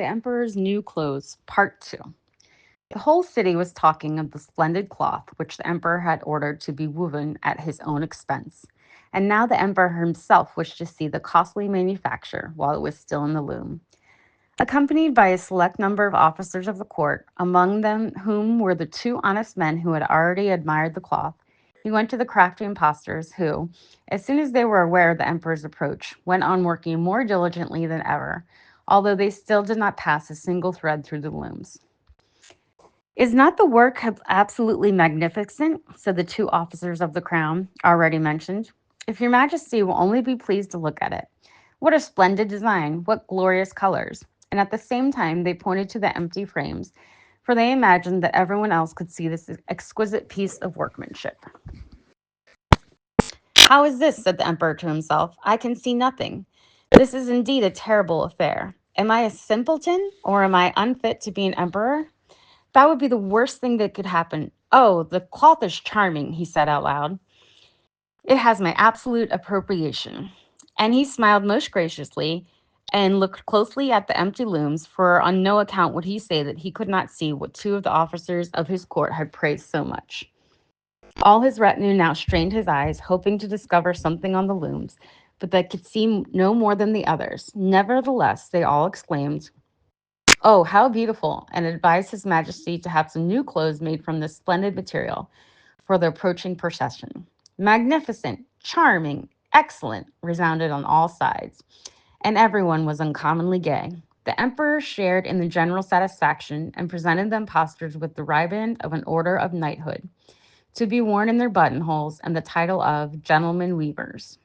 The Emperor's New Clothes, Part 2. The whole city was talking of the splendid cloth which the Emperor had ordered to be woven at his own expense, and now the Emperor himself wished to see the costly manufacture while it was still in the loom. Accompanied by a select number of officers of the court, among them whom were the two honest men who had already admired the cloth, he went to the crafty impostors, who, as soon as they were aware of the emperor's approach, went on working more diligently than ever, although they still did not pass a single thread through the looms. Is not the work absolutely magnificent? Said the two officers of the crown already mentioned. If your majesty will only be pleased to look at it. What a splendid design! What glorious colors! And at the same time, they pointed to the empty frames, for they imagined that everyone else could see this exquisite piece of workmanship. How is this? Said the emperor to himself. I can see nothing. This is indeed a terrible affair. Am I a simpleton, or am I unfit to be an emperor? That would be the worst thing that could happen. Oh, the cloth is charming, he said out loud. It has my absolute appropriation. And he smiled most graciously and looked closely at the empty looms, for on no account would he say that he could not see what two of the officers of his court had praised so much. All his retinue now strained his eyes, hoping to discover something on the looms, but they could see no more than the others. Nevertheless, they all exclaimed, "Oh, how beautiful!" and advised His Majesty to have some new clothes made from this splendid material for the approaching procession. Magnificent, charming, excellent resounded on all sides, and everyone was uncommonly gay. The emperor shared in the general satisfaction and presented the impostors with the riband of an order of knighthood, to be worn in their buttonholes, and the title of gentlemen weavers.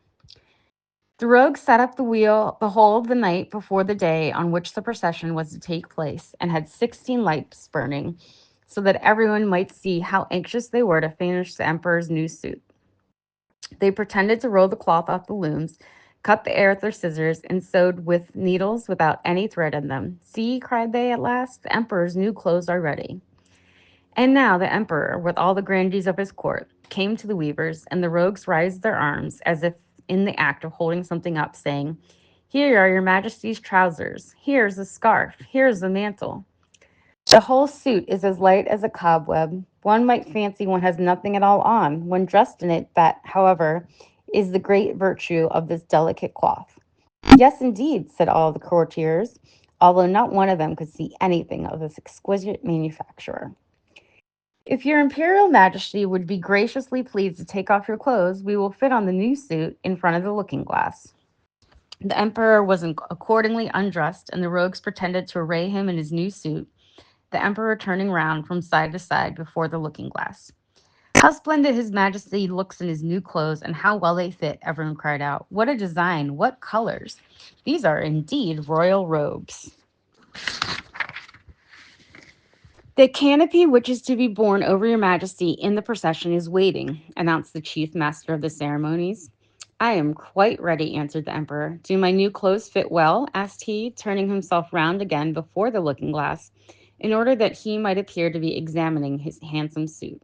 The rogues set up the whole of the night before the day on which the procession was to take place, and had 16 lights burning, so that everyone might see how anxious they were to finish the emperor's new suit. They pretended to roll the cloth off the looms, cut the air with their scissors, and sewed with needles without any thread in them. See, cried they at last, the emperor's new clothes are ready. And now the emperor, with all the grandees of his court, came to the weavers, and the rogues raised their arms as if in the act of holding something up, saying, "Here are your majesty's trousers. Here's the scarf. Here's the mantle." The whole suit is as light as a cobweb. One might fancy one has nothing at all on when dressed in it. That, however, is the great virtue of this delicate cloth. Yes, indeed, said all the courtiers, although not one of them could see anything of this exquisite manufacture. If your imperial majesty would be graciously pleased to take off your clothes, we will fit on the new suit in front of the looking glass. The emperor was accordingly undressed, and the rogues pretended to array him in his new suit, the emperor turning round from side to side before the looking glass. How splendid his majesty looks in his new clothes, and how well they fit, everyone cried out. What a design! What colors! These are indeed royal robes. The canopy which is to be borne over your majesty in the procession is waiting, announced the chief master of the ceremonies. I am quite ready, answered the emperor. Do my new clothes fit well? Asked he, turning himself round again before the looking glass, in order that he might appear to be examining his handsome suit.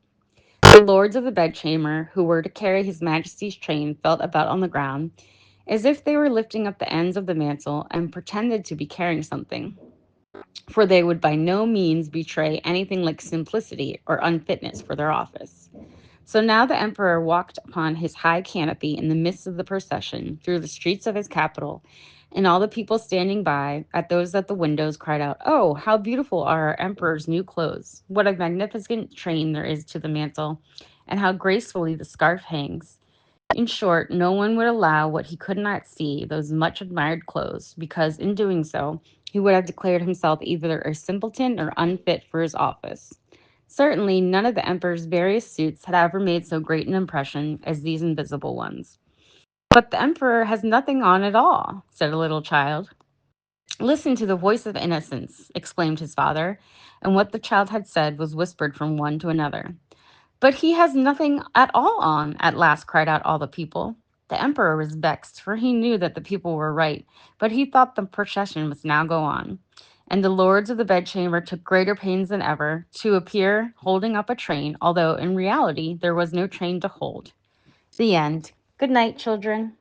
The lords of the bedchamber, who were to carry his majesty's train, felt about on the ground, as if they were lifting up the ends of the mantle, and pretended to be carrying something, for they would by no means betray anything like simplicity or unfitness for their office. So now the emperor walked upon his high canopy in the midst of the procession through the streets of his capital, and all the people standing by, at those at the windows, cried out, "Oh, how beautiful are our emperor's new clothes! What a magnificent train there is to the mantle, and how gracefully the scarf hangs!" In short, no one would allow what he could not see, those much admired clothes, because in doing so, he would have declared himself either a simpleton or unfit for his office. Certainly, none of the emperor's various suits had ever made so great an impression as these invisible ones. But the emperor has nothing on at all, said a little child. Listen to the voice of innocence, exclaimed his father, and what the child had said was whispered from one to another. But he has nothing at all on, at last cried out all the people. The emperor was vexed, for he knew that the people were right, but he thought the procession must now go on. And the lords of the bedchamber took greater pains than ever to appear holding up a train, although in reality there was no train to hold. The end. Good night, children.